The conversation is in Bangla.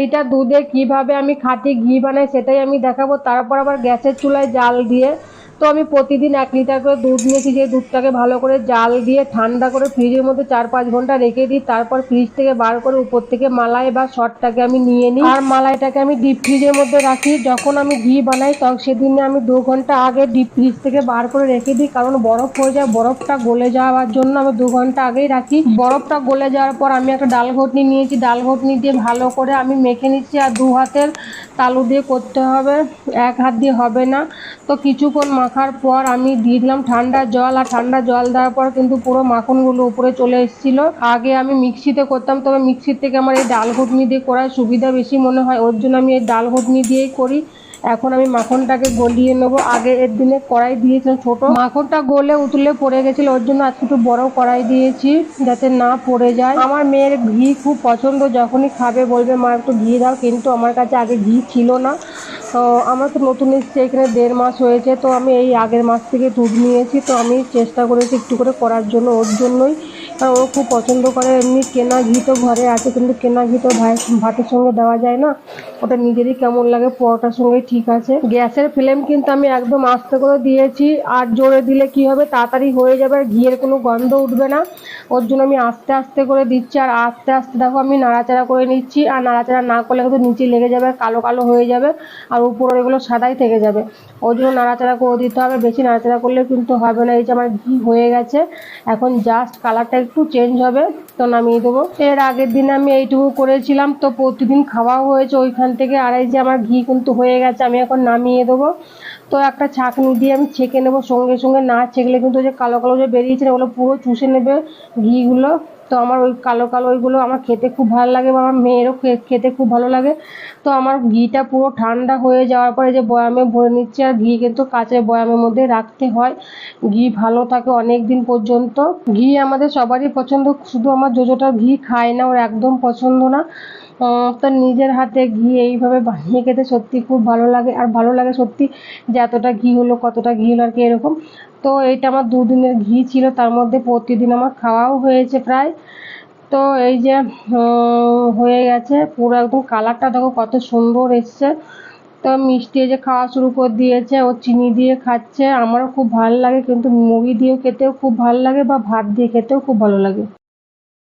লিটার দুধে কিভাবে আমি খাঁটি ঘি বানাই সেটাই আমি দেখাবো। তারপর আবার গ্যাসের চুলায় জাল দিয়ে, তো আমি প্রতিদিন 1 লিটার করে দুধ নিয়েছি। যে দুধটাকে ভালো করে জাল দিয়ে ঠান্ডা করে ফ্রিজের মধ্যে 4-5 ঘন্টা রেখে দিই। তারপর ফ্রিজ থেকে বার করে উপর থেকে মালাই বা সরটাকে আমি নিয়ে নিই, আর মালাইটাকে আমি ডিপ ফ্রিজের মধ্যে রাখি। যখন আমি ঘি বানাই তখন সেদিনে আমি 2 ঘন্টা আগে ডিপ ফ্রিজ থেকে বার করে রেখে দিই, কারণ বরফ হয়ে যায়। বরফটা গলে যাওয়ার জন্য আমি 2 ঘন্টা আগেই রাখি। বরফটা গলে যাওয়ার পর আমি একটা ডাল ঘটনি নিয়েছি, ডাল ঘটনি দিয়ে ভালো করে আমি মেখে নিচ্ছি। আর 2 হাতের তালু দিয়ে করতে হবে, 1 হাত দিয়ে হবে না। তো কিছুক্ষণ মাখার পর আমি দিয়ে দিলাম ঠান্ডা জল, আর ঠান্ডা জল দেওয়ার পর কিন্তু পুরো মাখনগুলো উপরে চলে এসেছিল। আগে আমি মিক্সিতে করতাম, তবে মিক্সির থেকে আমার এই ডাল ঘুটনি দিয়ে করার সুবিধা বেশি মনে হয়, ওর জন্য আমি এই ডাল ঘুটনি দিয়েই করি। এখন আমি মাখনটাকে গলিয়ে নেবো। আগে এর দিনে কড়াই দিয়েছিলাম ছোট, মাখনটা গলে উতলে পড়ে গেছিল, ওর জন্য আজকে একটু বড় কড়াই দিয়েছি যাতে না পড়ে যায়। আমার মেয়ের ঘি খুব পছন্দ, যখনই খাবে বলবে মা একটু ঘি দাও, কিন্তু আমার কাছে আগে ঘি ছিল না। তো আমরা তো নতুন এসেছি এখানে, 1.5 মাস হয়েছে, তো আমি এই আগের মাস থেকে দুধ নিয়েছি। তো আমি চেষ্টা করেছি একটু করে করার জন্য, ওর জন্যই, কারণ ও খুব পছন্দ করে। এমনি কেনা ঘি তো ঘরে আছে, কিন্তু কেনা ঘি তো ভাতের সঙ্গে দেওয়া যায় না, ওটা নিজেরই কেমন লাগে, পরোটার সঙ্গে ঠিক আছে। গ্যাসের ফ্লেম কিন্তু আমি একদম আস্তে করে দিয়েছি, আর জোরে দিলে কি হবে তাড়াতাড়ি হয়ে যাবে আর ঘিয়ের কোনো গন্ধ উঠবে না। ওর জন্য আমি আস্তে আস্তে করে দিচ্ছি, আর আস্তে আস্তে দেখো আমি নাড়াচাড়া করে নিচ্ছি। আর নাড়াচাড়া না করলে কিন্তু নিচে লেগে যাবে, কালো কালো হয়ে যাবে, আর উপরে এগুলো সাদাই থেকে যাবে। ওই জন্য নাড়াচাড়া করে দিতে হবে, বেশি নাড়াচাড়া করলে কিন্তু হবে না। এই যে আমার ঘি হয়ে গেছে, এখন জাস্ট কালারটা একটু চেঞ্জ হবে, তো নামিয়ে দেবো। এর আগের দিনে আমি এইটুকু করেছিলাম, তো প্রতিদিন খাওয়াও হয়েছে ওইখান থেকে। আর এই যে আমার ঘি কিন্তু হয়ে গেছে, আমি এখন নামিয়ে দেবো। তো একটা ছাঁকনি দিয়ে আমি ছেঁকে নেবো, সঙ্গে সঙ্গে না ছেঁকলে কিন্তু যে কালো কালো যে বেরিয়েছে ওগুলো পুরো চুষে নেবে ঘিগুলো। তো আমার ওই কালো কালো ওইগুলো আমার খেতে খুব ভালো লাগে, বা আমার মেয়েরও খেতে খুব ভালো লাগে। তো আমার ঘিটা পুরো ঠান্ডা হয়ে যাওয়ার পরে যে বয়ামে ভরে নিচ্ছি। আর ঘি কিন্তু কাঁচের বয়ামের মধ্যে রাখতে হয়, ঘি ভালো থাকে অনেক দিন পর্যন্ত। ঘি আমাদের সবারই পছন্দ, শুধু আমার জোজোটা ঘি খায় না, ওর একদম পছন্দ না। তো নিজের হাতে ঘি এইভাবে বানিয়ে খেতে সত্যি খুব ভালো লাগে। আর ভালো লাগে সত্যি যে এতটা ঘি হলো, কতটা ঘি হলো আর কি এরকম। তো এইটা আমার 2 দিনের ঘি ছিল, তার মধ্যে প্রতিদিন আমার খাওয়াও হয়েছে প্রায়। তো এই যে হয়ে গেছে পুরো একদম, কালারটা দেখো কত সুন্দর এসছে। তো মিষ্টি যে খাওয়া শুরু করে দিয়েছে, ও চিনি দিয়ে খাচ্ছে, আমারও খুব ভালো লাগে, কিন্তু মুড়ি দিয়ে খেতেও খুব ভালো লাগে, বা ভাত দিয়ে খেতেও খুব ভালো লাগে।